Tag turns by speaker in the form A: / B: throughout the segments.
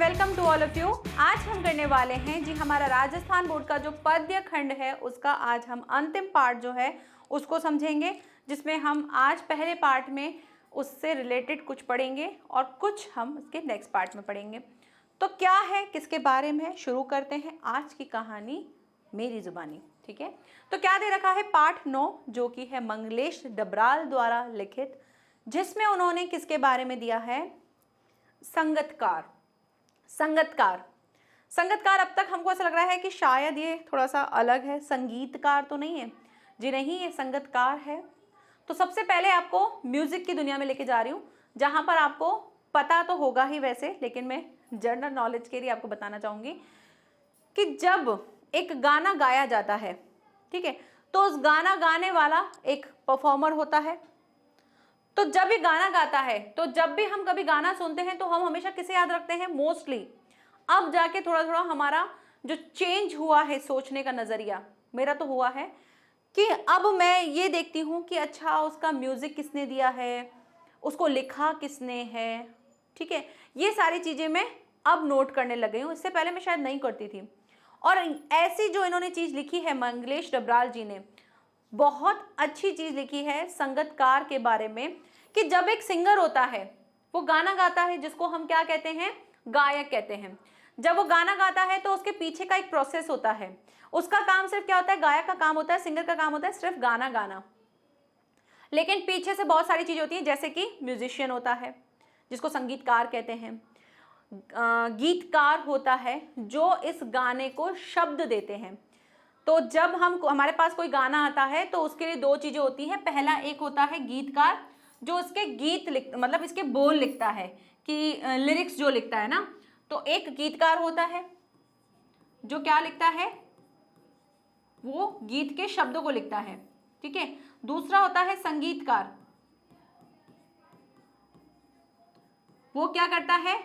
A: Welcome to all of you. आज हम करने वाले हैं जी हमारा राजस्थान बोर्ड का जो पद्य खंड है उसका आज हम अंतिम पार्ट जो है उसको समझेंगे, जिसमें हम आज पहले पार्ट में उससे रिलेटेड कुछ पढ़ेंगे और कुछ हम उसके नेक्स्ट पार्ट में पढ़ेंगे। तो क्या है, किसके बारे में, शुरू करते हैं आज की कहानी मेरी जुबानी। ठीक है, तो क्या दे रखा है, पाठ 9 जो कि है मंगलेश डबराल द्वारा लिखित, जिसमें उन्होंने किसके बारे में दिया है, संगतकार। संगतकार संगतकार अब तक हमको ऐसा लग रहा है कि शायद ये थोड़ा सा अलग है, संगीतकार तो नहीं है जी, नहीं, ये संगतकार है। तो सबसे पहले आपको म्यूजिक की दुनिया में लेके जा रही हूँ, जहां पर आपको पता तो होगा ही वैसे, लेकिन मैं जनरल नॉलेज के लिए आपको बताना चाहूंगी कि जब एक गाना गाया जाता है, ठीक है, तो उस गाना गाने वाला एक परफॉर्मर होता है। तो जब ये गाना गाता है, तो जब भी हम कभी गाना सुनते हैं तो हम हमेशा किसे याद रखते हैं, मोस्टली अब जाके थोड़ा थोड़ा हमारा जो चेंज हुआ है सोचने का नजरिया, मेरा तो हुआ है कि अब मैं ये देखती हूँ कि अच्छा उसका म्यूजिक किसने दिया है, उसको लिखा किसने है, ठीक है, ये सारी चीजें मैं अब नोट करने लग गई हूँ, इससे पहले मैं शायद नहीं करती थी। और ऐसी जो इन्होंने चीज लिखी है मंगलेश डबराल जी ने, बहुत अच्छी चीज लिखी है संगतकार के बारे में, कि जब एक सिंगर होता है वो गाना गाता है, जिसको हम क्या कहते हैं, गायक कहते हैं। जब वो गाना गाता है तो उसके पीछे का एक प्रोसेस होता है, उसका काम सिर्फ क्या होता है, गायक का काम होता है, सिंगर का काम होता है सिर्फ गाना गाना, लेकिन पीछे से बहुत सारी चीजें होती हैं, जैसे कि म्यूजिशियन होता है जिसको संगीतकार कहते हैं, गीतकार होता है जो इस गाने को शब्द देते हैं। तो जब हमारे पास कोई गाना आता है तो उसके लिए दो चीजें होती हैं, पहला एक होता है गीतकार जो उसके गीत मतलब इसके बोल लिखता है, कि लिरिक्स जो लिखता है ना, तो एक गीतकार होता है जो क्या लिखता है, वो गीत के शब्दों को लिखता है, ठीक है। दूसरा होता है संगीतकार, वो क्या करता है,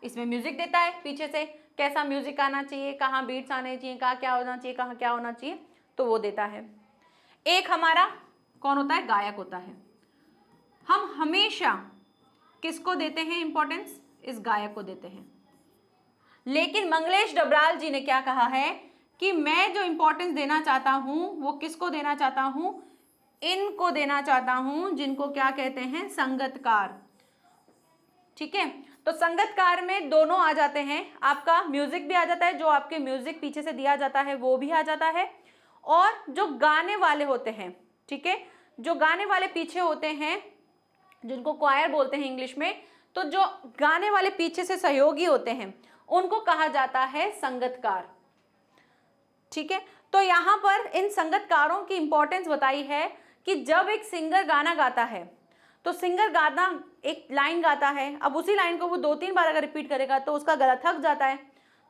A: इसमें म्यूजिक देता है, पीछे से कैसा म्यूजिक आना चाहिए, कहाँ बीट्स आने चाहिए, कहाँ क्या होना चाहिए, कहाँ क्या होना चाहिए, तो वो देता है। एक हमारा कौन होता है, गायक होता है। हम हमेशा किसको देते हैं इंपॉर्टेंस, इस गायक को देते हैं। लेकिन मंगलेश डबराल जी ने क्या कहा है कि मैं जो इंपॉर्टेंस देना चाहता हूं वो किसको देना चाहता हूं, इनको देना चाहता हूं, जिनको क्या कहते हैं, संगतकार। ठीक है, तो संगतकार में दोनों आ जाते हैं, आपका म्यूजिक भी आ जाता है, जो आपके म्यूजिक पीछे से दिया जाता है वो भी आ जाता है, और जो गाने वाले होते हैं, ठीक है, जो गाने वाले पीछे होते हैं, जिनको क्वायर बोलते हैं इंग्लिश में, तो जो गाने वाले पीछे से सहयोगी होते हैं उनको कहा जाता है संगतकार। ठीक है, तो यहां पर इन संगतकारों की इंपॉर्टेंस बताई है कि जब एक सिंगर गाना गाता है तो सिंगर गाना एक लाइन गाता है, अब उसी लाइन को वो 2-3 बार अगर रिपीट करेगा तो उसका गला थक जाता है,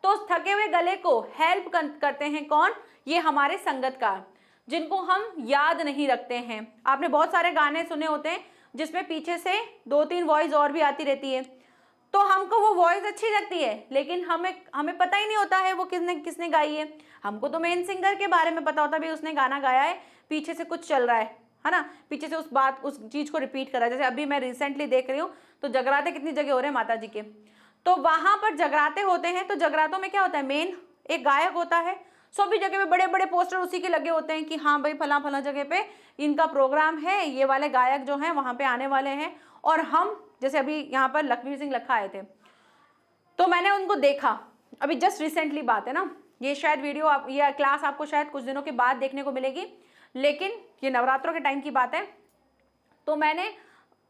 A: तो उस थके हुए गले को हेल्प करते हैं कौन, ये हमारे संगतकार, जिनको हम याद नहीं रखते हैं। आपने बहुत सारे गाने सुने होते हैं जिसमें पीछे से 2-3 वॉइस और भी आती रहती है, तो हमको वो वॉइस अच्छी लगती है, लेकिन हमें पता ही नहीं होता है वो किसने गाई है। हमको तो मेन सिंगर के बारे में पता होता है, भाई उसने गाना गाया है, पीछे से कुछ चल रहा है ना, पीछे से उस चीज को रिपीट कर रहा है। जैसे अभी मैं रिसेंटली देख रही हूँ तो जगराते कितनी जगह हो रहे हैं माता जी के, तो वहां पर जगराते होते हैं, तो जगरातों में क्या होता है, मेन एक गायक होता है, सभी जगह पे बड़े बड़े पोस्टर उसी के लगे होते हैं कि हाँ भाई फला फला जगह पे इनका प्रोग्राम है, ये वाले गायक जो हैं वहां पे आने वाले हैं। और हम जैसे अभी यहाँ पर लखवीर सिंह लखा आए थे, तो मैंने उनको देखा, अभी जस्ट रिसेंटली बात है ना, ये शायद वीडियो ये क्लास आपको शायद कुछ दिनों के बाद देखने को मिलेगी, लेकिन ये नवरात्रों के टाइम की बात है। तो मैंने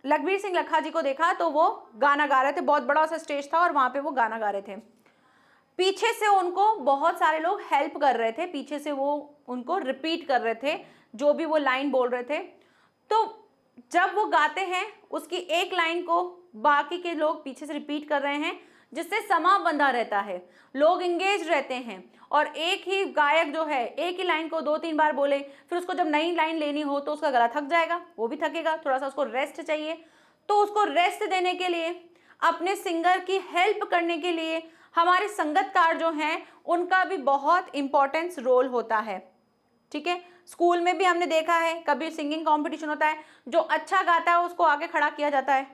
A: लखवीर सिंह लखा जी को देखा, तो वो गाना गा रहे थे, बहुत बड़ा सा स्टेज था और वहां पे वो गाना गा रहे थे, पीछे से उनको बहुत सारे लोग हेल्प कर रहे थे, पीछे से वो उनको रिपीट कर रहे थे जो भी वो लाइन बोल रहे थे। तो जब वो गाते हैं उसकी एक लाइन को बाकी के लोग पीछे से रिपीट कर रहे हैं, जिससे समा बंधा रहता है, लोग इंगेज रहते हैं, और एक ही गायक जो है एक ही लाइन को 2-3 बार बोले, फिर उसको जब नई लाइन लेनी हो तो उसका गला थक जाएगा, वो भी थकेगा, थोड़ा सा उसको रेस्ट चाहिए। तो उसको रेस्ट देने के लिए, अपने सिंगर की हेल्प करने के लिए हमारे संगतकार जो हैं उनका भी बहुत इंपॉर्टेंस रोल होता है। ठीक है, स्कूल में भी हमने देखा है, कभी सिंगिंग कंपटीशन होता है, जो अच्छा गाता है उसको आगे खड़ा किया जाता है,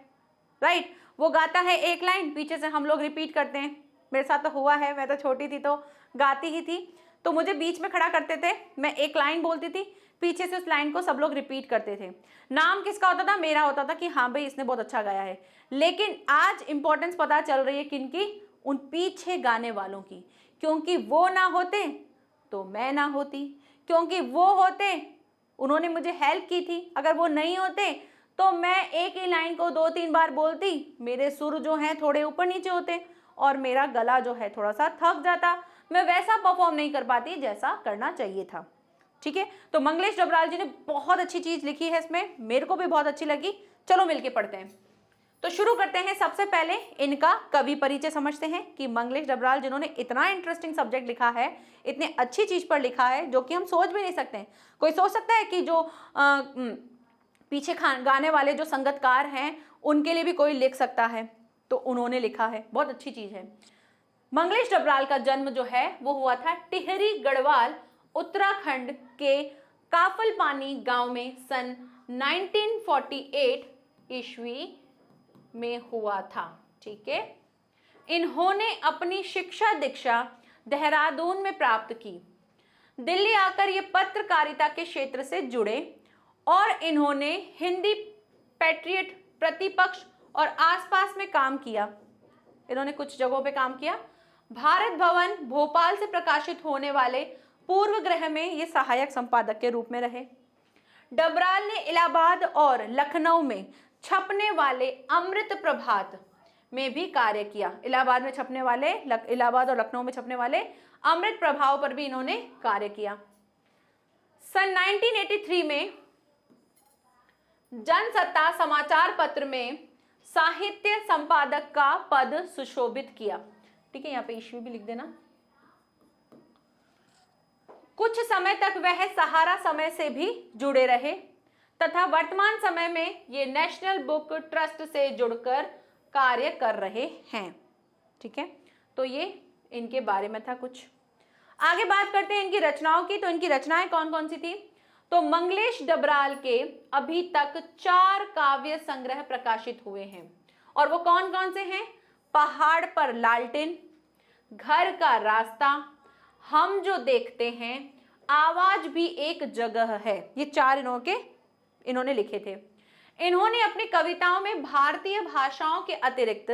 A: राइट, वो गाता है एक लाइन, पीछे से हम लोग रिपीट करते हैं, मेरे साथ तो हुआ है, मैं तो छोटी थी तो गाती ही थी, तो मुझे बीच में खड़ा करते थे, मैं एक लाइन बोलती थी, पीछे से उस लाइन को सब लोग रिपीट करते थे। नाम किसका होता था? मेरा होता था कि हाँ भाई इसने बहुत अच्छा गाया है। लेकिन आज इंपॉर्टेंस पता चल रही है किनकी? उन पीछे गाने वालों की, क्योंकि वो ना होते तो मैं ना होती, क्योंकि वो होते उन्होंने मुझे हेल्प की थी, अगर वो नहीं होते तो मैं एक ही लाइन को 2-3 बार बोलती, मेरे सुर जो हैं थोड़े ऊपर नीचे होते और मेरा गला जो है थोड़ा सा थक जाता, मैं वैसा परफॉर्म नहीं कर पाती जैसा करना चाहिए था। ठीक है, तो मंगलेश डबराल जी ने बहुत अच्छी चीज लिखी है इसमें, मेरे को भी बहुत अच्छी लगी। चलो मिलके पढ़ते हैं। तो शुरू करते हैं। सबसे पहले इनका कवि परिचय समझते हैं कि मंगलेश डबराल जिन्होंने इतना इंटरेस्टिंग सब्जेक्ट लिखा है, इतनी अच्छी चीज पर लिखा है जो कि हम सोच भी नहीं सकते। कोई सोच सकता है कि जो पीछे गाने वाले जो संगीतकार हैं उनके लिए भी कोई लिख सकता है, तो उन्होंने लिखा है, बहुत अच्छी चीज है। मंगलेश डबराल का जन्म जो है वो हुआ था टिहरी गढ़वाल उत्तराखंड के काफलपानी गांव में सन 1948 ईस्वी में हुआ था। ठीक है, इन्होंने अपनी शिक्षा दीक्षा देहरादून में प्राप्त की। दिल्ली आकर ये पत्रकारिता के क्षेत्र से जुड़े और इन्होंने हिंदी पैट्रियट प्रतिपक्ष और आसपास में काम किया। इन्होंने कुछ जगहों पे काम किया। भारत भवन भोपाल से प्रकाशित होने वाले पूर्व ग्रह में ये सहायक संपादक के रूप में रहे। डबराल ने इलाहाबाद और लखनऊ में छपने वाले अमृत प्रभात में भी कार्य किया। इलाहाबाद में छपने वाले, इलाहाबाद और लखनऊ में छपने वाले अमृत प्रभाव पर भी इन्होंने कार्य किया। सन 1983 में जनसत्ता समाचार पत्र में साहित्य संपादक का पद सुशोभित किया। ठीक है, यहाँ पे ईस्वी भी लिख देना। कुछ समय तक वह सहारा समय से भी जुड़े रहे तथा वर्तमान समय में ये नेशनल बुक ट्रस्ट से जुड़कर कार्य कर रहे हैं। ठीक है, तो ये इनके बारे में था कुछ। आगे बात करते हैं इनकी रचनाओं की। तो इनकी रचनाएं कौन कौन सी थी? तो मंगलेश डबराल के अभी तक 4 काव्य संग्रह प्रकाशित हुए हैं, और वो कौन कौन से हैं? पहाड़ पर लालटेन, घर का रास्ता, हम जो देखते हैं, आवाज भी एक जगह है। ये 4 इन्होंने लिखे थे। इन्होंने अपनी कविताओं में भारतीय भाषाओं के अतिरिक्त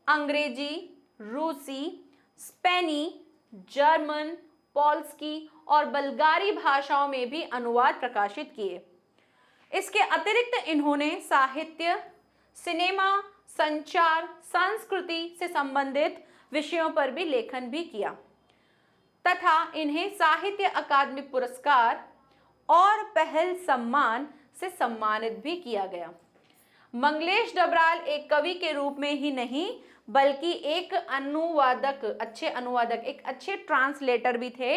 A: अंग्रेजी, रूसी, स्पेनी, जर्मन, पोल्स्की और बल्गारी भाषाओं में भी अनुवाद प्रकाशित किए। इसके अतिरिक्त इन्होंने साहित्य, सिनेमा, संचार, संस्कृति से संबंधित विषयों पर भी लेखन भी किया तथा इन्हें साहित्य अकादमी पुरस्कार और पहल सम्मान से सम्मानित भी किया गया। मंगलेश डबराल एक कवि के रूप में ही नहीं बल्कि एक अनुवादक, एक अच्छे ट्रांसलेटर भी थे,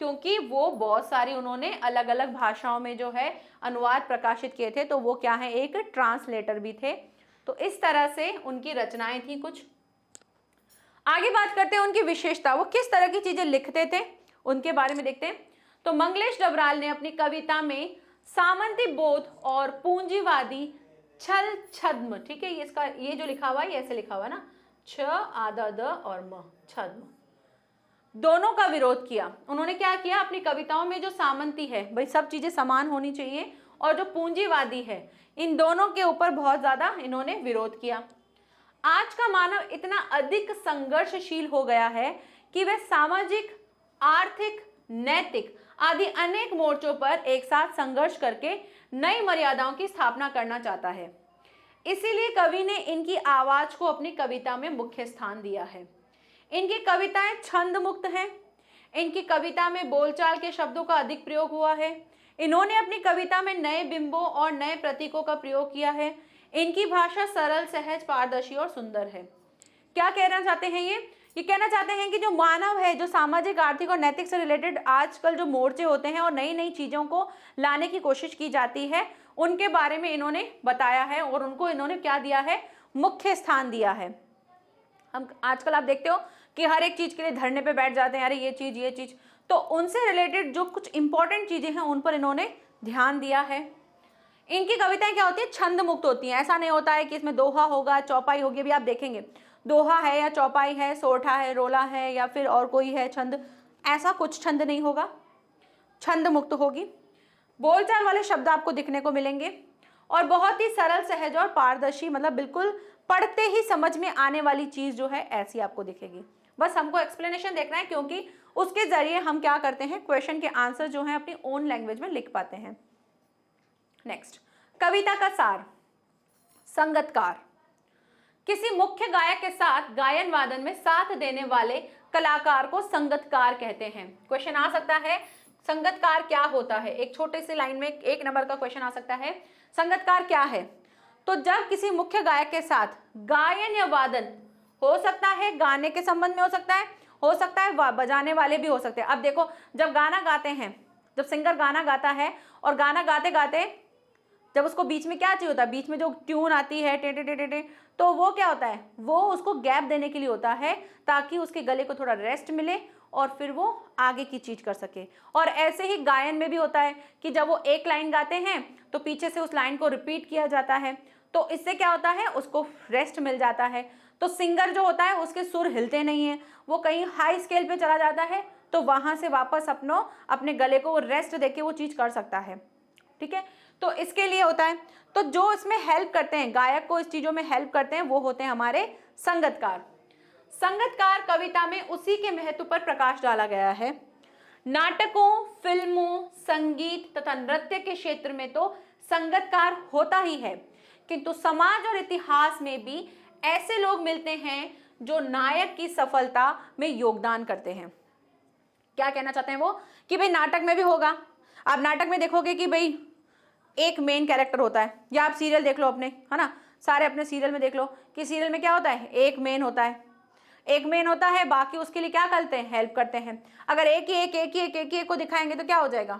A: क्योंकि वो बहुत सारी उन्होंने अलग अलग भाषाओं में जो है अनुवाद प्रकाशित किए थे, तो वो क्या है, एक ट्रांसलेटर भी थे। तो इस तरह से उनकी रचनाएं थी कुछ। आगे बात करते हैं उनकी विशेषता, वो किस तरह की चीजें लिखते थे उनके बारे में देखते हैं। तो मंगलेश डबराल ने अपनी कविता में सामंती बोध और पूंजीवादी छल छद्म, ठीक है, इसका ये जो लिखा हुआ है ये ऐसे लिखा हुआ है ना, छ आधा द और म, छद्म, दोनों का विरोध किया। उन्होंने क्या किया, अपनी कविताओं में जो सामंती है, भाई सब चीजें समान होनी चाहिए, और जो पूंजीवादी है, इन दोनों के ऊपर बहुत ज्यादा इन्होंने विरोध किया। आज का मानव इतना अधिक संघर्षशील हो गया है कि वह सामाजिक, आर्थिक, नैतिक आदि अनेक मोर्चों पर एक साथ संघर्ष करके नई मर्यादाओं की स्थापना करना चाहता है। इसीलिए कवि ने इनकी आवाज को अपनी कविता में मुख्य स्थान दिया है। इनकी कविताएं छंद मुक्त हैं। इनकी कविता में बोलचाल के शब्दों का अधिक प्रयोग हुआ है। इन्होंने अपनी कविता में नए बिंबों और नए प्रतीकों का प्रयोग किया है। इनकी भाषा सरल, सहज, पारदर्शी और सुंदर है। क्या कहना चाहते हैं ये कहना चाहते हैं कि जो मानव है, जो सामाजिक, आर्थिक और नैतिक से रिलेटेड आजकल जो मोर्चे होते हैं और नई नई चीज़ों को लाने की कोशिश की जाती है, उनके बारे में इन्होंने बताया है और उनको इन्होंने क्या दिया है, मुख्य स्थान दिया है। हम आजकल आप देखते हो कि हर एक चीज़ के लिए धरने पे बैठ जाते हैं, अरे ये चीज़, तो उनसे रिलेटेड जो कुछ इंपॉर्टेंट चीज़ें हैं उन पर इन्होंने ध्यान दिया है। इनकी कविताएं क्या होती है, छंद मुक्त होती हैं। ऐसा नहीं होता है कि इसमें दोहा होगा, चौपाई होगी, अभी आप देखेंगे दोहा है या चौपाई है, सोरठा है, रोला है या फिर और कोई है छंद, ऐसा कुछ छंद नहीं होगा, छंद मुक्त होगी। बोलचाल वाले शब्द आपको दिखने को मिलेंगे और बहुत ही सरल, सहज और पारदर्शी, मतलब बिल्कुल पढ़ते ही समझ में आने वाली चीज जो है ऐसी आपको दिखेगी। बस हमको एक्सप्लेनेशन देखना है, क्योंकि उसके जरिए हम क्या करते हैं, क्वेश्चन के आंसर जो है अपनी ओन लैंग्वेज में लिख पाते हैं। नेक्स्ट, कविता का सार, संगतकार। किसी मुख्य गायक के साथ गायन वादन में साथ देने वाले कलाकार को संगतकार कहते हैं। क्वेश्चन आ सकता है संगतकार क्या होता है, एक छोटे से लाइन में 1 नंबर का क्वेश्चन आ सकता है, संगतकार क्या है। तो जब किसी मुख्य गायक के साथ गायन या वादन, हो सकता है गाने के संबंध में हो सकता है बजाने वाले भी हो सकते हैं। अब देखो, जब गाना गाते हैं, जब सिंगर गाना गाता है और गाना गाते गाते जब उसको बीच में क्या चाहिए होता है, बीच में जो ट्यून आती है टे टे टे टे टे, तो वो क्या होता है, वो उसको गैप देने के लिए होता है ताकि उसके गले को थोड़ा रेस्ट मिले और फिर वो आगे की चीज कर सके। और ऐसे ही गायन में भी होता है कि जब वो एक लाइन गाते हैं तो पीछे से उस लाइन को रिपीट किया जाता है, तो इससे क्या होता है, उसको रेस्ट मिल जाता है। तो सिंगर जो होता है उसके सुर हिलते नहीं है, वो कहीं हाई स्केल पे चला जाता है, तो वहां से वापस अपने गले को रेस्ट देके वो चीज कर सकता है। ठीक है, तो इसके लिए होता है। तो जो इसमें हेल्प करते हैं, गायक को इस चीजों में हेल्प करते हैं, वो होते हैं हमारे संगतकार। संगतकार कविता में उसी के महत्व पर प्रकाश डाला गया है। नाटकों, फिल्मों, संगीत तथा नृत्य के क्षेत्र में तो संगतकार होता ही है, किंतु समाज और इतिहास में भी ऐसे लोग मिलते हैं जो नायक की सफलता में योगदान करते हैं। क्या कहना चाहते हैं वो, कि भाई नाटक में भी होगा। आप नाटक में देखोगे कि भाई एक मेन कैरेक्टर होता है, या आप सीरियल देख लो अपने, है ना, सारे अपने सीरियल में देख लो कि सीरियल में क्या होता है, एक मेन होता है, बाकी उसके लिए क्या करते हैं, हेल्प करते हैं। अगर एक ही को दिखाएंगे तो क्या हो जाएगा,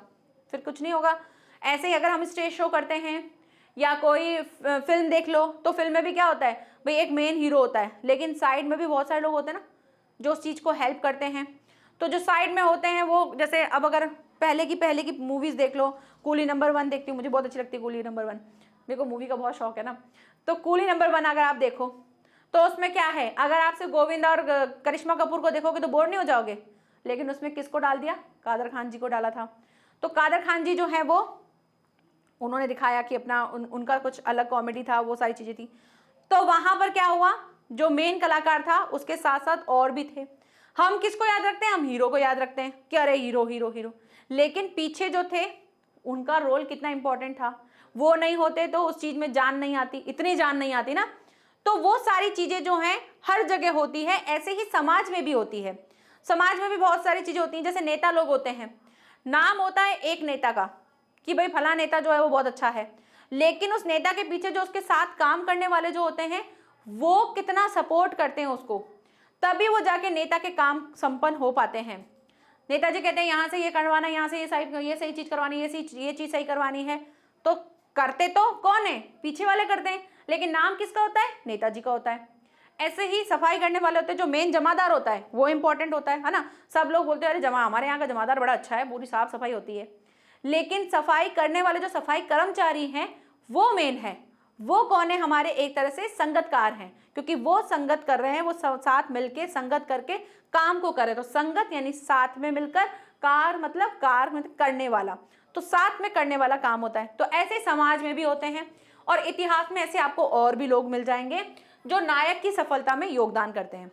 A: फिर कुछ नहीं होगा। ऐसे ही अगर हम स्टेज शो करते हैं या कोई फिल्म देख लो, तो फिल्म में भी क्या होता है, भाई एक मेन हीरो होता है, लेकिन साइड में भी बहुत सारे लोग होते हैं ना जो उस चीज़ को हेल्प करते हैं। तो जो साइड में होते हैं वो, जैसे अब अगर पहले की मूवीज़ देख लो, कूली नंबर 1 देखती हूँ, मुझे बहुत अच्छी लगती है कूली नंबर 1, मेरे को मूवी का बहुत शौक है ना। तो कूली नंबर 1 अगर आप देखो तो उसमें क्या है, अगर आप सिर्फ गोविंदा और करिश्मा कपूर को देखोगे तो बोर नहीं हो जाओगे, लेकिन उसमें किसको डाल दिया, कादर खान जी को डाला था। तो कादर खान जी जो है वो, उन्होंने दिखाया कि अपना उनका कुछ अलग कॉमेडी था, वो सारी चीज़ें थी। तो वहाँ पर क्या हुआ, जो मेन कलाकार था उसके साथ साथ और भी थे। हम किसको याद रखते हैं, हम हीरो को याद रखते हैं कि अरे हीरो हीरो हीरो, लेकिन पीछे जो थे उनका रोल कितना इंपॉर्टेंट था। वो नहीं होते तो उस चीज़ में जान नहीं आती, इतनी जान नहीं आती ना। तो वो सारी चीज़ें जो हैं हर जगह होती है, ऐसे ही समाज में भी होती है। समाज में भी बहुत सारी चीज़ें होती हैं, जैसे नेता लोग होते हैं, नाम होता है एक नेता का कि भाई फला नेता जो है वो बहुत अच्छा है, लेकिन उस नेता के पीछे जो उसके साथ काम करने वाले जो होते हैं वो कितना सपोर्ट करते हैं उसको, तभी वो जाके नेता के काम संपन्न हो पाते हैं। नेताजी कहते हैं यहाँ से ये करवाना, यहाँ से ये सही चीज़ करवानी, ये चीज़ सही करवानी है, तो करते तो कौन है, पीछे वाले करते हैं, लेकिन नाम किसका होता है, नेताजी का होता है। ऐसे ही सफाई करने वाले होते हैं, जो मेन जमादार होता है वो इंपॉर्टेंट होता है ना। सब लोग बोलते हैं अरे हमारे यहाँ का जमादार बड़ा अच्छा है, पूरी साफ सफाई होती है, लेकिन सफाई करने वाले जो सफाई कर्मचारी हैं वो मेन है। वो कौन है, हमारे एक तरह से संगतकार हैं, क्योंकि वो संगत कर रहे हैं, वो साथ मिलके संगत करके काम को कर रहे हैं। तो संगत यानी साथ में मिलकर, कार मतलब करने वाला, तो साथ में करने वाला काम होता है। तो ऐसे समाज में भी होते हैं, और इतिहास में ऐसे आपको और भी लोग मिल जाएंगे जो नायक की सफलता में योगदान करते हैं।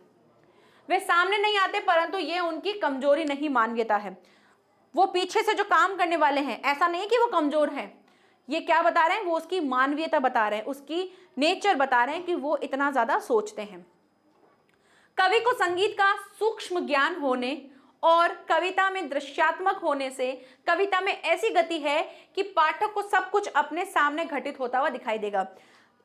A: वे सामने नहीं आते, परंतु ये उनकी कमजोरी नहीं, मानवीयता है। वो पीछे से जो काम करने वाले हैं, ऐसा नहीं कि वो कमजोर हैं, ये क्या बता रहे हैं, वो उसकी मानवीयता बता रहे हैं, उसकी नेचर बता रहे हैं कि वो इतना ज्यादा सोचते हैं। कवि को संगीत का सूक्ष्म ज्ञान होने और कविता में दृश्यात्मक होने से कविता में ऐसी गति है कि पाठक को सब कुछ अपने सामने घटित होता हुआ दिखाई देगा।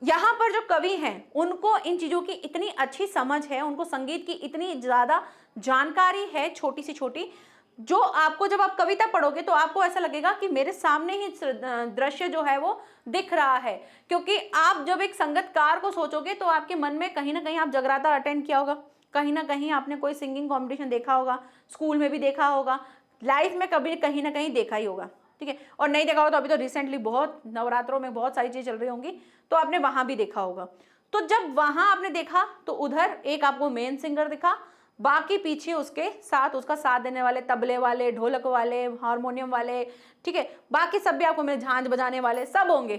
A: यहाँ पर जो कवि हैं उनको इन चीज़ों की इतनी अच्छी समझ है, उनको संगीत की इतनी ज़्यादा जानकारी है, छोटी सी छोटी, जो आपको जब आप कविता पढ़ोगे तो आपको ऐसा लगेगा कि मेरे सामने ही दृश्य जो है वो दिख रहा है। क्योंकि आप जब एक संगीतकार को सोचोगे तो आपके मन में कहीं ना कहीं, आप जगराता अटेंड किया होगा, कहीं ना कहीं आपने कोई सिंगिंग कंपटीशन देखा होगा, स्कूल में भी देखा होगा, लाइफ में कभी कहीं ना कहीं देखा ही होगा, ठीक है। और नहीं देखा हो तो अभी तो रिसेंटली बहुत नवरात्रों में बहुत सारी चीज़ें चल रही होंगी, तो आपने वहाँ भी देखा होगा। तो जब वहां आपने देखा तो उधर एक आपको मेन सिंगर दिखा, बाकी पीछे उसके साथ उसका साथ देने वाले तबले वाले, ढोलक वाले, हारमोनियम वाले, ठीक है, बाकी सब भी आपको मिले, झांझ बजाने वाले सब होंगे।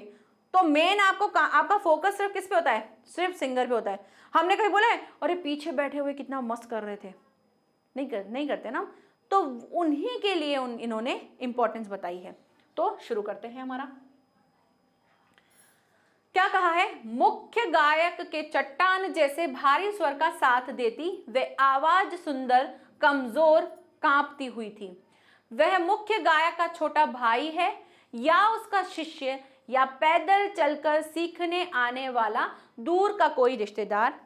A: तो मेन आपका फोकस सिर्फ किस पे होता है? सिर्फ सिंगर पे होता है। हमने कभी बोला है अरे पीछे बैठे हुए कितना मस्त कर रहे थे, नहीं करते ना। तो उन्हीं के लिए इन्होंने इंपॉर्टेंस बताई है। तो शुरू करते हैं। हमारा क्या कहा है? मुख्य गायक के चट्टान जैसे भारी स्वर का साथ देती, वे आवाज सुंदर कमजोर कांपती हुई थी। वह मुख्य गायक का छोटा भाई है या उसका शिष्य या पैदल चलकर सीखने आने वाला दूर का कोई रिश्तेदार।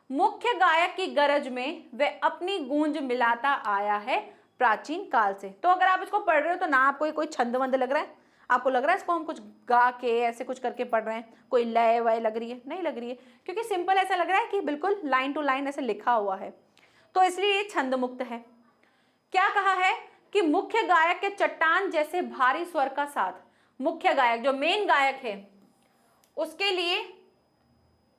A: मुख्य गायक की गरज में वह अपनी गूंज मिलाता आया है प्राचीन काल से। तो अगर आप इसको पढ़ रहे हो तो ना आपको कोई छंद वंद लग रहा है, आपको लग रहा है इसको हम कुछ गा के ऐसे कुछ करके पढ़ रहे हैं, कोई लय वय लग रही है? नहीं लग रही है, क्योंकि सिंपल ऐसा लग रहा है कि बिल्कुल लाइन टू लाइन ऐसे लिखा हुआ है, तो इसलिए ये छंद मुक्त है। क्या कहा है कि मुख्य गायक के चट्टान जैसे भारी स्वर का साथ, मुख्य गायक जो मेन गायक है उसके लिए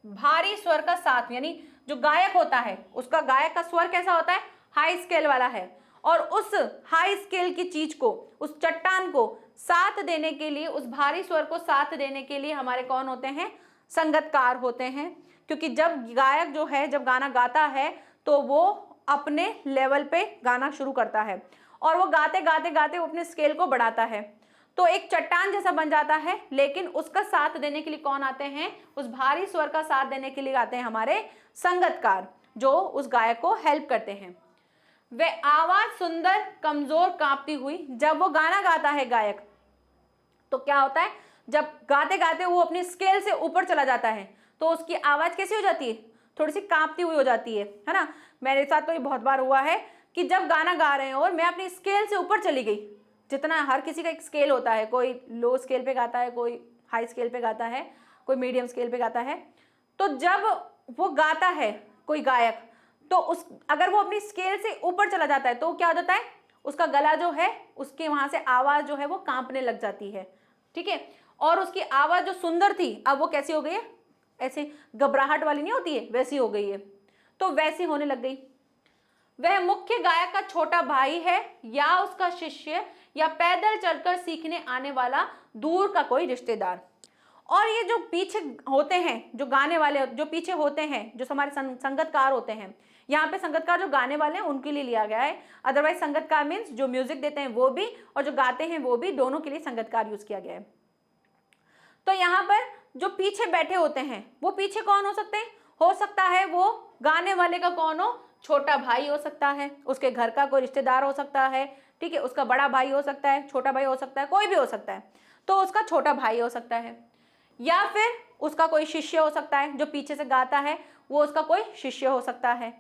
A: भारी स्वर का साथ, यानी जो गायक होता है उसका गायक का स्वर कैसा होता है? हाई स्केल वाला है। और उस हाई स्केल की चीज को, उस चट्टान को साथ देने के लिए, उस भारी स्वर को साथ देने के लिए हमारे कौन होते हैं? संगतकार होते हैं। क्योंकि जब गायक जो है जब गाना गाता है तो वो अपने लेवल पे गाना शुरू करता है और वो गाते गाते गाते वो अपने स्केल को बढ़ाता है, तो एक चट्टान जैसा बन जाता है। लेकिन उसका साथ देने के लिए कौन आते हैं? उस भारी स्वर का साथ देने के लिए आते हैं हमारे संगतकार, जो उस गायक को हेल्प करते हैं। वे आवाज सुंदर कमजोर कांपती हुई, जब वो गाना गाता है गायक तो क्या होता है? जब गाते गाते वो अपनी स्केल से ऊपर चला जाता है तो उसकी आवाज कैसी हो जाती है? थोड़ी सी कांपती हुई हो जाती है ना। मेरे साथ तो ये बहुत बार हुआ है कि जब गाना गा रहे हैं और मैं अपनी स्केल से ऊपर चली गई, जितना हर किसी का एक स्केल होता है, कोई लो स्केल पे गाता है, कोई हाई स्केल पे गाता है, कोई मीडियम स्केल पे गाता है। तो जब वो गाता है कोई गायक, तो अगर वो अपनी स्केल से ऊपर चला जाता है तो क्या हो जाता है? उसका गला जो है, उसके वहां से आवाज जो है वो कांपने लग जाती है, ठीक है। और उसकी आवाज जो सुंदर थी अब वो कैसी हो गई है? ऐसे घबराहट वाली नहीं होती है, वैसी हो गई है। तो वैसी होने लग गई। वह मुख्य गायक का छोटा भाई है या उसका शिष्य या पैदल चलकर सीखने आने वाला दूर का कोई रिश्तेदार। और ये जो पीछे होते हैं, जो गाने वाले जो पीछे होते हैं, जो हमारे संगतकार होते हैं, यहाँ पे संगतकार जो गाने वाले हैं उनके लिए लिया गया है। अदरवाइज संगतकार मीन्स जो म्यूजिक देते हैं वो भी और जो गाते हैं वो भी, दोनों के लिए संगतकार यूज किया गया है। तो यहाँ पर जो पीछे बैठे होते हैं वो पीछे कौन हो सकते हैं? हो सकता है वो गाने वाले का कौन हो? छोटा भाई हो सकता है, उसके घर का कोई रिश्तेदार हो सकता है, ठीक है, उसका बड़ा भाई हो सकता है, छोटा भाई हो सकता है, कोई भी हो सकता है। तो उसका छोटा भाई हो सकता है या फिर उसका कोई शिष्य हो सकता है, जो पीछे से गाता है वो उसका कोई शिष्य हो सकता है,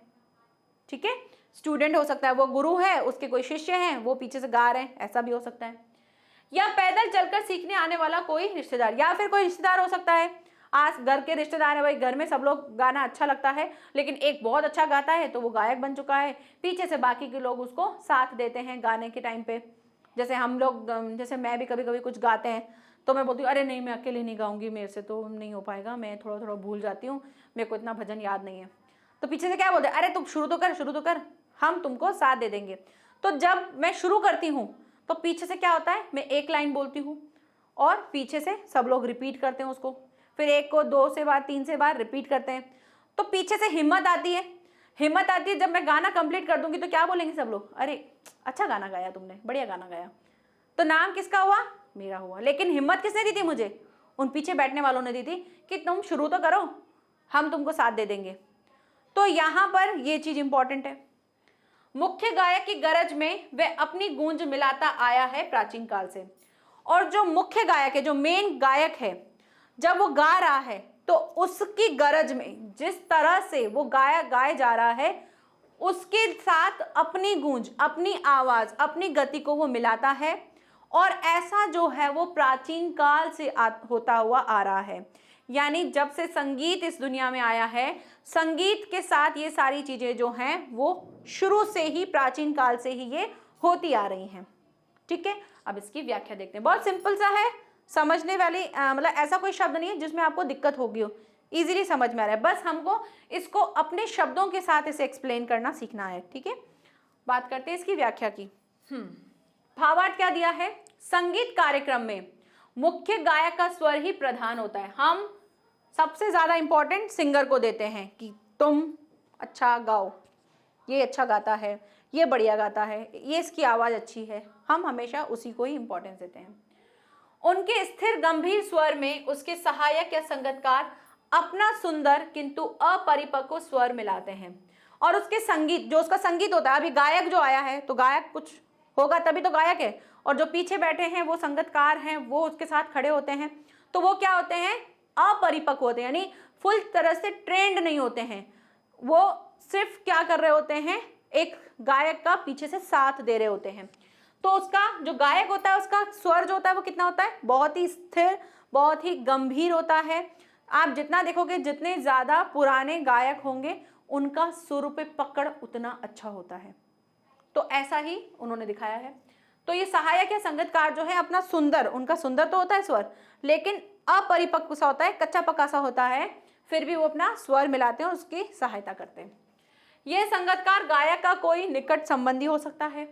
A: ठीक है। स्टूडेंट हो सकता है, वो गुरु है, उसके कोई शिष्य हैं, वो पीछे से गा रहे हैं, ऐसा भी हो सकता है। या पैदल चलकर सीखने आने वाला कोई रिश्तेदार, या फिर कोई रिश्तेदार हो सकता है। आज घर के रिश्तेदार है, भाई घर में सब लोग गाना अच्छा लगता है, लेकिन एक बहुत अच्छा गाता है तो वो गायक बन चुका है, पीछे से बाकी के लोग उसको साथ देते हैं गाने के टाइम पे। जैसे हम लोग, जैसे मैं भी कभी कभी कुछ गाते हैं तो मैं बोलती हूँ अरे नहीं, मैं अकेले नहीं गाऊंगी, मेरे से तो नहीं हो पाएगा, मैं थोड़ा थोड़ा भूल जाती हूँ, मेरे को इतना भजन याद नहीं है। तो पीछे से क्या बोलते हैं? अरे तुम शुरू तो कर, हम तुमको साथ दे देंगे। तो जब मैं शुरू करती हूँ तो पीछे से क्या होता है? मैं एक लाइन बोलती हूँ और पीछे से सब लोग रिपीट करते हैं उसको, फिर एक को 2 से बार 3 से बार रिपीट करते हैं। तो पीछे से हिम्मत आती है, जब मैं गाना कंप्लीट कर दूंगी तो क्या बोलेंगे सब लोग? अरे अच्छा गाना गाया तुमने, बढ़िया गाना गाया। तो नाम किसका हुआ? मेरा हुआ। लेकिन हिम्मत किसने दी थी मुझे? उन पीछे बैठने वालों ने दी थी कि तुम शुरू तो करो, हम तुमको साथ दे देंगे। तो यहां पर ये चीज इंपॉर्टेंट है। मुख्य गायक की गरज में वह अपनी गूंज मिलाता आया है प्राचीन काल से। और जो मुख्य गायक है, जो मेन गायक है, जब वो गा रहा है तो उसकी गरज में जिस तरह से वो गाए जा रहा है उसके साथ अपनी गूंज, अपनी आवाज, अपनी गति को वो मिलाता है। और ऐसा जो है वो प्राचीन काल से होता हुआ आ रहा है। यानी जब से संगीत इस दुनिया में आया है, संगीत के साथ ये सारी चीजें जो हैं वो शुरू से ही, प्राचीन काल से ही ये होती आ रही हैं, ठीक है। अब इसकी व्याख्या देखते हैं। बहुत सिंपल सा है, समझने वाली, मतलब ऐसा कोई शब्द नहीं है जिसमें आपको दिक्कत होगी हो इजीली समझ में आ रहा है, बस हमको इसको अपने शब्दों के साथ इसे एक्सप्लेन करना सीखना है। ठीक है, बात करते हैं इसकी व्याख्या की। भावार्थ क्या दिया है, संगीत कार्यक्रम में मुख्य गायक का स्वर ही प्रधान होता है। हम सबसे ज्यादा इंपॉर्टेंट सिंगर को देते हैं कि तुम अच्छा गाओ, ये अच्छा गाता है, ये बढ़िया गाता है, ये इसकी आवाज अच्छी है, हम हमेशा उसी को ही इंपॉर्टेंस देते हैं। उनके स्थिर गंभीर स्वर में उसके सहायक या संगतकार अपना सुंदर किंतु अपरिपक्व स्वर मिलाते हैं और उसके संगीत, जो उसका संगीत होता है, अभी गायक जो आया है तो गायक कुछ होगा तभी तो गायक है, और जो पीछे बैठे हैं वो संगतकार हैं, वो उसके साथ खड़े होते हैं, तो वो क्या होते हैं, अपरिपक्व होते हैं, यानी फुल तरह से ट्रेंड नहीं होते हैं, वो सिर्फ क्या कर रहे होते हैं, एक गायक का पीछे से साथ दे रहे होते हैं। तो उसका जो गायक होता है उसका स्वर जो होता है वो कितना होता है, बहुत ही स्थिर, बहुत ही गंभीर होता है। आप जितना देखोगे, जितने ज्यादा पुराने गायक होंगे उनका सुर पे पकड़ उतना अच्छा होता है। तो ऐसा ही उन्होंने दिखाया है। तो ये सहायक या संगतकार जो है अपना सुंदर, उनका सुंदर तो होता है स्वर, लेकिन अपरिपक्व सा होता है, कच्चा पक्का सा होता है, फिर भी वो अपना स्वर मिलाते हैं और उसकी सहायता करते हैं। यह संगतकार गायक का कोई निकट संबंधी हो सकता है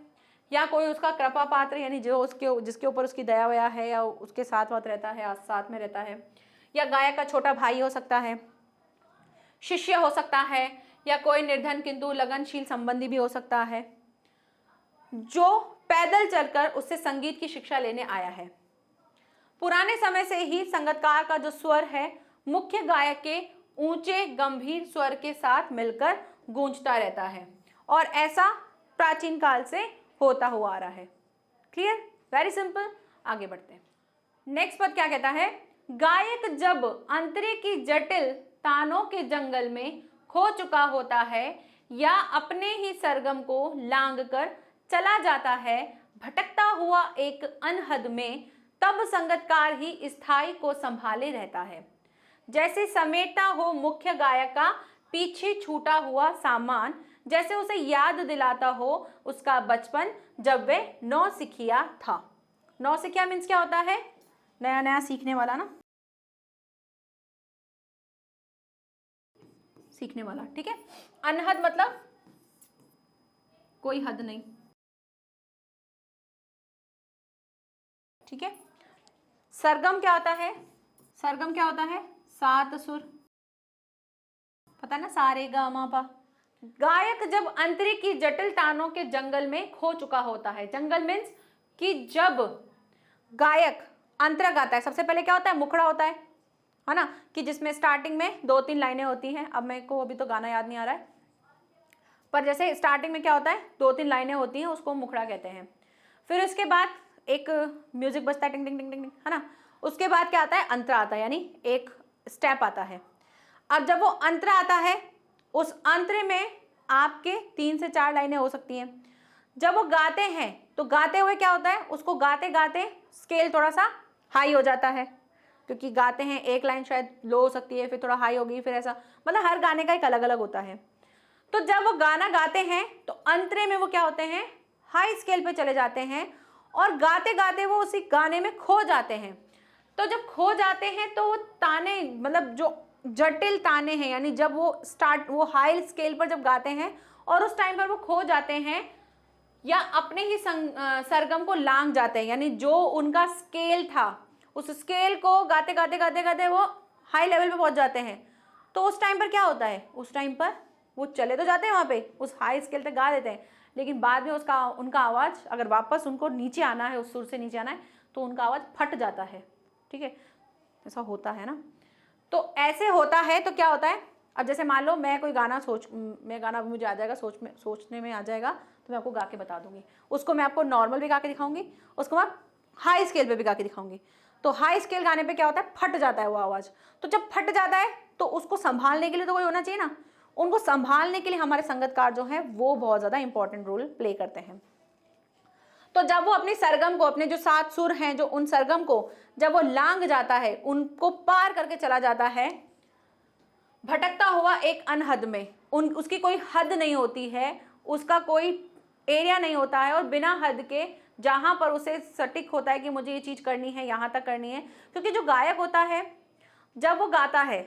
A: या कोई उसका कृपा पात्र, यानी जो उसके जिसके ऊपर उसकी दया वया है या उसके साथ साथ रहता है, साथ में रहता है, या गायक का छोटा भाई हो सकता है, शिष्य हो सकता है, या कोई निर्धन किंतु लगनशील संबंधी भी हो सकता है जो पैदल चलकर उससे संगीत की शिक्षा लेने आया है। पुराने समय से ही संगतकार का जो स्वर है मुख्य गायक के ऊंचे गंभीर स्वर के साथ मिलकर गूंजता रहता है और ऐसा प्राचीन काल से होता हुआ आ रहा है। Clear, very simple. आगे बढ़ते हैं। नेक्स्ट पद क्या कहता है, गायक जब अंतरे की जटिल तानों के जंगल में खो चुका होता है या अपने ही सरगम को लांग कर चला जाता है भटकता हुआ एक अनहद में, तब संगतकार ही स्थाई को संभाले रहता है, जैसे समेटता हो मुख्य गायक का पीछे छूटा हुआ सामान, जैसे उसे याद दिलाता हो उसका बचपन जब वे नौसिखिया था। नौसिखिया मीन्स क्या होता है, नया नया सीखने वाला ना, सीखने वाला। ठीक है, अनहद मतलब कोई हद नहीं। ठीक है, सरगम क्या होता है, सरगम क्या होता है, 7 सुर, पता है ना, सारे गा मा पा। गायक जब अंतरे की जटिल तानों के जंगल में खो चुका होता है, जंगल मीन्स कि जब गायक अंतरा गाता है, सबसे पहले क्या होता है, मुखड़ा होता है ना, कि जिसमें स्टार्टिंग में 2-3 लाइनें होती हैं। अब मेरे को अभी तो गाना याद नहीं आ रहा है, पर जैसे स्टार्टिंग में क्या होता है, 2-3 लाइनें होती हैं, उसको मुखड़ा कहते हैं। फिर उसके बाद एक म्यूजिक बजता है, टिंग टिंग टिंग टिंग, है ना। उसके बाद क्या आता है, अंतरा आता है, यानी एक स्टेप आता है। अब जब वो अंतरा आता है, उस अंतरे में आपके 3 से 4 लाइनें हो सकती हैं। जब वो गाते हैं तो गाते हुए क्या होता है, उसको गाते गाते स्केल थोड़ा सा हाई हो जाता है, क्योंकि गाते हैं एक लाइन शायद लो हो सकती है, फिर थोड़ा हाई होगी, फिर ऐसा, मतलब हर गाने का एक अलग अलग होता है। तो जब वो गाना गाते हैं तो अंतरे में वो क्या होते हैं, हाई स्केल पे चले जाते हैं और गाते गाते वो उसी गाने में खो जाते हैं। तो जब खो जाते हैं तो वो ताने, मतलब जो जटिल ताने हैं, यानी जब वो हाई स्केल पर जब गाते हैं और उस टाइम पर वो खो जाते हैं या अपने ही सरगम को लांग जाते हैं, यानी जो उनका स्केल था उस स्केल को गाते गाते गाते गाते वो हाई लेवल पे पहुंच जाते हैं। तो उस टाइम पर क्या होता है, उस टाइम पर वो चले तो जाते हैं वहाँ पे, उस हाई स्केल तक गा देते हैं, लेकिन बाद में उनका आवाज़ अगर वापस उनको नीचे आना है, उस सुर से नीचे आना है, तो उनका आवाज़ फट जाता है। ठीक है, ऐसा होता है ना। तो ऐसे होता है तो क्या होता है, अब जैसे मान लो मैं कोई गाना गाना मुझे आ जाएगा, सोचने में आ जाएगा, तो मैं आपको गा के बता दूंगी। उसको मैं आपको नॉर्मल भी गा के दिखाऊंगी, उसको मैं हाई स्केल पे भी गा के दिखाऊंगी। तो हाई स्केल गाने पे क्या होता है, फट जाता है वो आवाज़। तो जब फट जाता है तो उसको संभालने के लिए तो कोई होना चाहिए ना, उनको संभालने के लिए हमारे संगतकार जो है वो बहुत ज़्यादा इंपॉर्टेंट रोल प्ले करते हैं। तो जब वो अपनी सरगम को, अपने जो 7 सुर हैं, जो उन सरगम को जब वो लांग जाता है, उनको पार करके चला जाता है भटकता हुआ एक अनहद में, उसकी कोई हद नहीं होती है, उसका कोई एरिया नहीं होता है, और बिना हद के जहाँ पर उसे सटीक होता है कि मुझे ये चीज़ करनी है, यहाँ तक करनी है। क्योंकि जो गायक होता है जब वो गाता है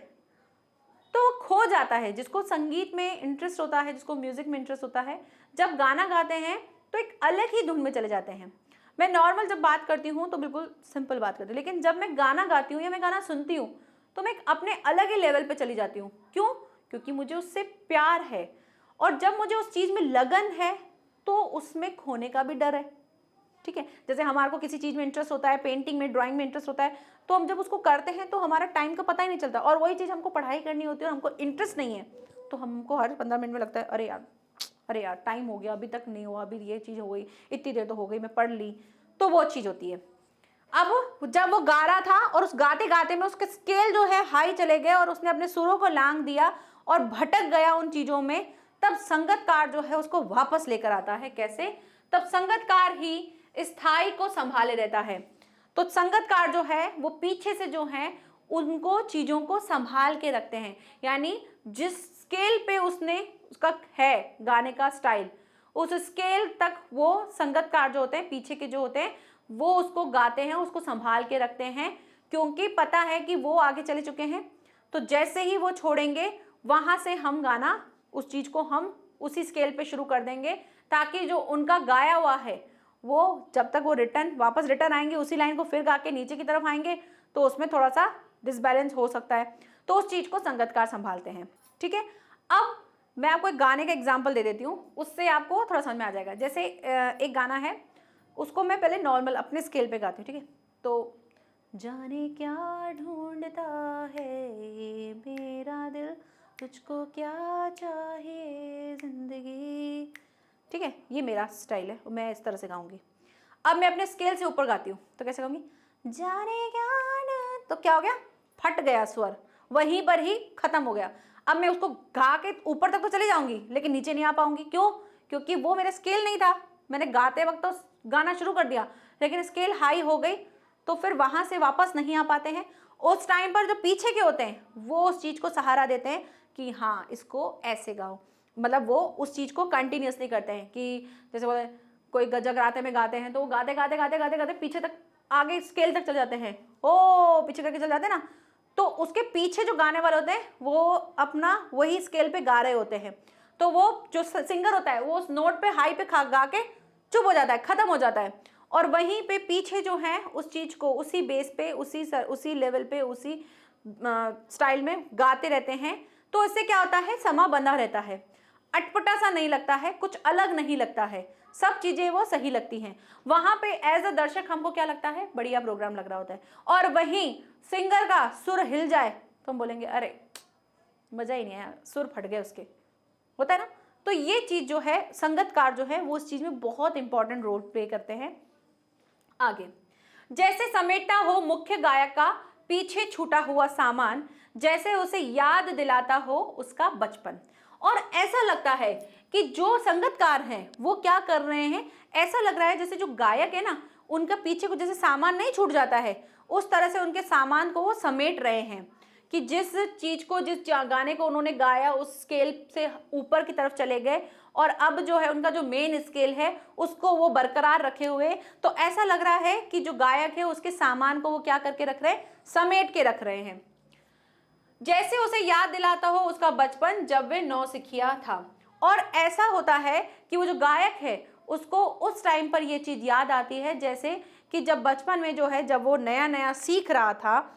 A: तो खो जाता है। जिसको संगीत में इंटरेस्ट होता है, जिसको म्यूजिक में इंटरेस्ट होता है, जब गाना गाते हैं तो एक अलग ही धुन में चले जाते हैं। मैं नॉर्मल जब बात करती हूँ तो बिल्कुल सिंपल बात करती हूँ, लेकिन जब मैं गाना गाती हूँ या मैं गाना सुनती हूँ तो मैं अपने अलग ही लेवल पे चली जाती हूँ। क्यों? क्योंकि मुझे उससे प्यार है, और जब मुझे उस चीज़ में लगन है तो उसमें खोने का भी डर है। ठीक है, जैसे हमारे को किसी चीज़ में इंटरेस्ट होता है, पेंटिंग में, ड्राइंग में इंटरेस्ट होता है, तो हम जब उसको करते हैं तो हमारा टाइम का पता ही नहीं चलता। और वही चीज़ हमको पढ़ाई करनी होती है और हमको इंटरेस्ट नहीं है, तो हमको हर 15 मिनट में लगता है अरे यार टाइम हो गया, अभी तक नहीं हुआ, अभी ये चीज़ हो गई, इतनी देर तो हो गई, मैं पढ़ ली। तो वो चीज़ होती है। अब जब वो गा रहा था और उस गाते गाते में उसके स्केल जो है हाई चले गए और उसने अपने सुरों को लांग दिया और भटक गया उन चीज़ों में, तब संगतकार जो है उसको वापस लेकर आता है। कैसे? तब संगतकार ही स्थाई को संभाले रहता है। तो संगतकार जो है वो पीछे से जो है उनको चीज़ों को संभाल के रखते हैं। यानी जिस स्केल पे उसने उसका है गाने का स्टाइल, उस स्केल तक वो संगतकार जो होते हैं, पीछे के जो होते हैं, वो उसको गाते हैं, उसको संभाल के रखते हैं, क्योंकि पता है कि वो आगे चले चुके हैं। तो जैसे ही वो छोड़ेंगे वहाँ से हम गाना, उस चीज़ को हम उसी स्केल पे शुरू कर देंगे, ताकि जो उनका गाया हुआ है वो जब तक वो वापस रिटर्न आएंगे उसी लाइन को फिर गा के नीचे की तरफ आएंगे, तो उसमें थोड़ा सा डिसबैलेंस हो सकता है। तो उस चीज़ को संगतकार संभालते हैं। ठीक है, अब मैं आपको एक गाने का एग्जाम्पल दे देती हूँ, उससे आपको थोड़ा समझ में आ जाएगा। जैसे एक गाना है, उसको मैं पहले नॉर्मल अपने स्केल पे गाती हूँ। ठीक है, तो जाने क्या ढूंढता है ये मेरा दिल, तुझको क्या चाहिए जिंदगी। ठीक है, ये मेरा स्टाइल है, मैं इस तरह से गाऊंगी। अब मैं अपने स्केल से ऊपर गाती हूँ, तो कैसे गाऊंगी? जाने क्या ना, तो क्या हो गया? फट गया स्वर, वहीं पर ही खत्म हो गया। अब मैं उसको गा के ऊपर तक तो चली जाऊंगी, लेकिन नीचे नहीं आ पाऊंगी। क्यों? क्योंकि वो मेरा स्केल नहीं था। मैंने गाते वक्त तो गाना शुरू कर दिया, लेकिन स्केल हाई हो गई, तो फिर वहां से वापस नहीं आ पाते हैं। उस टाइम पर जो पीछे के होते हैं वो उस चीज को सहारा देते हैं कि हाँ इसको ऐसे गाओ, मतलब वो उस चीज को कंटिन्यूसली करते हैं। कि जैसे बोले कोई जगराते में गाते हैं, तो वो गाते गाते गाते गाते गाते पीछे तक, आगे स्केल तक चले जाते हैं, ओ पीछे करके चले जाते हैं ना, तो उसके पीछे जो गाने वाले होते हैं वो अपना वही स्केल पे गा रहे होते हैं। तो वो जो सिंगर होता है वो उस नोट पे हाई पे गा के चुप हो जाता है, खत्म हो जाता है, और वहीं पे पीछे जो है उस चीज को उसी बेस पे, उसी लेवल पे, उसी स्टाइल में गाते रहते हैं। तो इससे क्या होता है? समा बंधा रहता है, अटपटा सा नहीं लगता है, कुछ अलग नहीं लगता है, सब चीजें वो सही लगती हैं। वहां पे एज अ दर्शक हमको क्या लगता है? बढ़िया प्रोग्राम लग रहा होता है। और वहीं सिंगर का सुर हिल जाए तो हम बोलेंगे अरे मजा ही नहीं आया, सुर फट गए उसके, होता है ना। तो ये चीज जो है, संगतकार जो है वो उस चीज में बहुत इंपॉर्टेंट रोल प्ले करते हैं। आगे, जैसे समेटता हो मुख्य गायक का पीछे छूटा हुआ सामान, जैसे उसे याद दिलाता हो उसका बचपन। और ऐसा लगता है कि जो संगतकार हैं वो क्या कर रहे हैं, ऐसा लग रहा है जैसे जो गायक है ना, उनका पीछे को जैसे सामान नहीं छूट जाता है, उस तरह से उनके सामान को वो समेट रहे हैं। कि जिस चीज को, जिस गाने को उन्होंने गाया उस स्केल से ऊपर की तरफ चले गए, और अब जो है उनका जो मेन स्केल है उसको वो बरकरार रखे हुए। तो ऐसा लग रहा है कि जो गायक है उसके सामान को वो क्या करके रख रहे हैं? समेट के रख रहे हैं। जैसे उसे याद दिलाता हो उसका बचपन जब वे नौसिखिया था। और ऐसा होता है कि वो जो गायक है उसको उस टाइम पर ये चीज याद आती है, जैसे कि जब बचपन में जो है, जब वो नया नया सीख रहा था,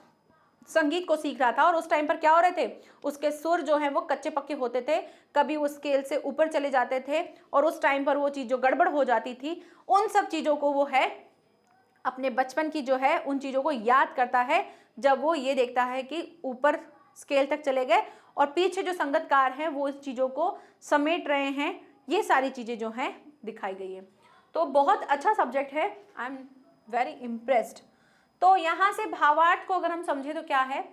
A: संगीत को सीख रहा था, और उस टाइम पर क्या हो रहे थे, उसके सुर जो है वो कच्चे पक्के होते थे, कभी वो स्केल से ऊपर चले जाते थे, और उस टाइम पर वो चीज जो गड़बड़ हो जाती थी, उन सब चीजों को वो है अपने बचपन की जो है उन चीजों को याद करता है, जब वो ये देखता है कि ऊपर स्केल तक चले गए और पीछे जो संगतकार हैं वो इस चीजों को समेट रहे हैं। ये सारी चीजें जो हैं दिखाई गई है। तो बहुत अच्छा सब्जेक्ट है, आई एम वेरी इम्प्रेस्ड। तो यहाँ से भावार्थ को अगर हम समझे तो क्या है,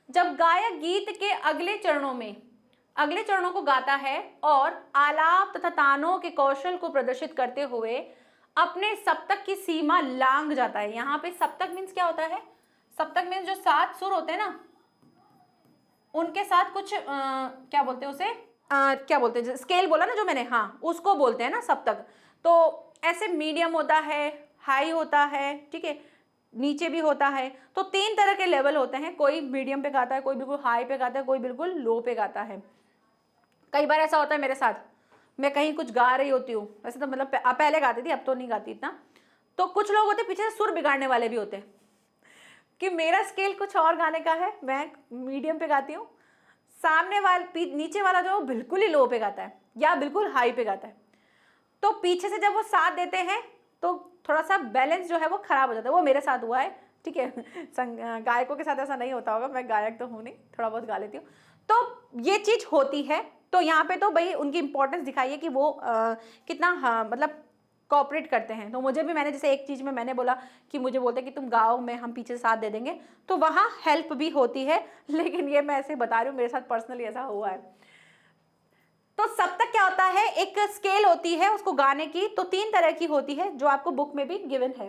A: जब गायक गीत के अगले चरणों को गाता है और आलाप तथा तानों के कौशल को प्रदर्शित करते हुए अपने सप्तक की सीमा लांघ जाता है। यहाँ पे सप्तक मीन्स क्या होता है? सप्तक मीन्स जो 7 सुर होते हैं ना, उनके साथ कुछ क्या बोलते हैं उसे, क्या बोलते हैं, स्केल बोला ना जो मैंने, हाँ उसको बोलते हैं ना सप्तक। तो ऐसे मीडियम होता है, हाई होता है, ठीक है, नीचे भी होता है। तो 3 तरह के लेवल होते हैं, कोई मीडियम पे गाता है, कोई बिल्कुल हाई पे गाता है, कोई बिल्कुल लो पे गाता है। कई बार ऐसा होता है मेरे साथ, मैं कहीं कुछ गा रही होती हूँ, वैसे तो मतलब पहले गाती थी, अब तो नहीं गाती इतना, तो कुछ लोग होते पीछे से सुर बिगाड़ने वाले भी होते हैं कि मेरा स्केल कुछ और गाने का है, मैं मीडियम पे गाती हूँ, सामने नीचे वाला जो बिल्कुल ही लो पे गाता है या बिल्कुल हाई पे गाता है। तो पीछे से जब वो साथ देते हैं तो थोड़ा सा बैलेंस जो है वो खराब हो जाता है। वो मेरे साथ हुआ है, ठीक है। गायकों के साथ ऐसा नहीं होता होगा, मैं गायक तो हूँ नहीं, थोड़ा बहुत गा लेती हूँ। तो ये चीज़ होती है। तो यहाँ पे तो भाई उनकी इंपॉर्टेंस दिखाइए कि वो कितना मतलब कोऑपरेट करते हैं। तो मुझे भी, मैंने जैसे एक चीज़ में मैंने बोला कि मुझे बोलते हैं कि तुम गाओ, मैं हम पीछे साथ दे देंगे, तो वहाँ हेल्प भी होती है। लेकिन ये मैं ऐसे बता रही हूँ, मेरे साथ पर्सनली ऐसा हुआ है। तो सप्तक क्या होता है, एक स्केल होती है उसको गाने की, तो 3 तरह की होती है जो आपको बुक में भी गिवन है।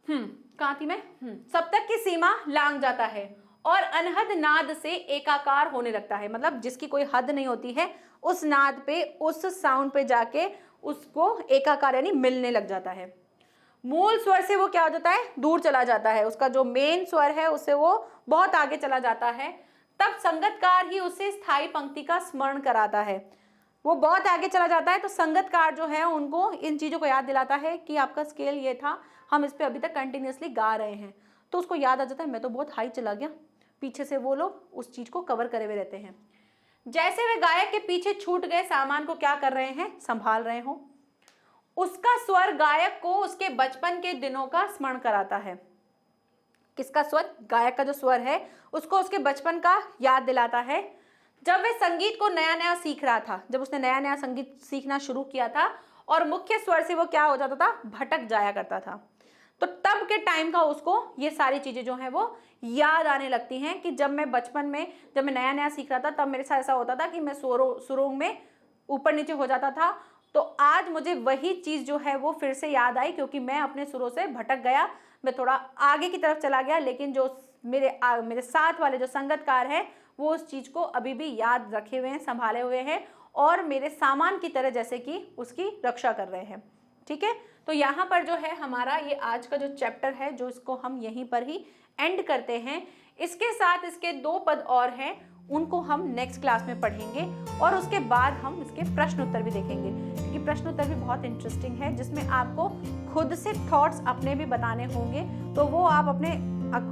A: कहाँ थी मैं? सप्तक की सीमा लांघ जाता है और अनहद नाद से एकाकार होने लगता है, मतलब जिसकी कोई हद नहीं होती है, उस नाद पे, उस साउंड पे जाके उसको एकाकार यानी मिलने लग जाता है। मूल स्वर से वो क्या हो जाता है, दूर चला जाता है, उसका जो मेन स्वर है उससे वो बहुत आगे चला जाता है। तब संगतकार ही उसे स्थायी पंक्ति का स्मरण कराता है। वो बहुत आगे चला जाता है तो संगतकार जो है उनको इन चीज़ों को याद दिलाता है कि आपका स्केल ये था, हम इस पे अभी तक कंटिन्यूसली गा रहे हैं। तो उसको याद आ जाता है, मैं तो बहुत हाई चला गया, पीछे से वो लोग उस चीज़ को कवर करे हुए रहते हैं। जैसे वे गायक के पीछे छूट गए सामान को क्या कर रहे हैं, संभाल रहे हो। उसका स्वर गायक को उसके बचपन के दिनों का स्मरण कराता है। किसका स्वर? गायक का जो स्वर है उसको उसके बचपन का याद दिलाता है, जब वह संगीत को नया नया सीख रहा था, जब उसने नया नया संगीत सीखना शुरू किया था और मुख्य स्वर से वो क्या हो जाता था, भटक जाया करता था। तो तब के टाइम का उसको ये सारी चीजें जो है वो याद आने लगती हैं कि जब मैं बचपन में, जब मैं नया नया सीख रहा था, तब मेरे साथ ऐसा होता था कि मैं सुरों में ऊपर नीचे हो जाता था। तो आज मुझे वही चीज जो है वो फिर से याद आई, क्योंकि मैं अपने सुरों से भटक गया, मैं थोड़ा आगे की तरफ चला गया, लेकिन जो मेरे साथ वाले जो संगतकार हैं वो उस चीज को अभी भी याद रखे हुए हैं, संभाले हुए हैं और मेरे सामान की तरह जैसे कि उसकी रक्षा कर रहे हैं। ठीक है, तो यहाँ पर जो है हमारा ये आज का जो चैप्टर है, जो इसको हम यहीं पर ही एंड करते हैं। इसके साथ इसके 2 पद और हैं, उनको हम नेक्स्ट क्लास में पढ़ेंगे और उसके बाद हम इसके प्रश्न उत्तर भी देखेंगे, क्योंकि प्रश्न उत्तर भी बहुत इंटरेस्टिंग है, जिसमें आपको खुद से थॉट्स अपने भी बताने होंगे, तो वो आप अपने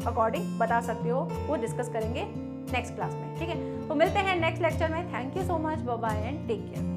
A: अकॉर्डिंग बता सकते हो, वो डिस्कस करेंगे नेक्स्ट क्लास में। ठीक है, तो मिलते हैं नेक्स्ट लेक्चर में। Thank you so much, bye bye and take care.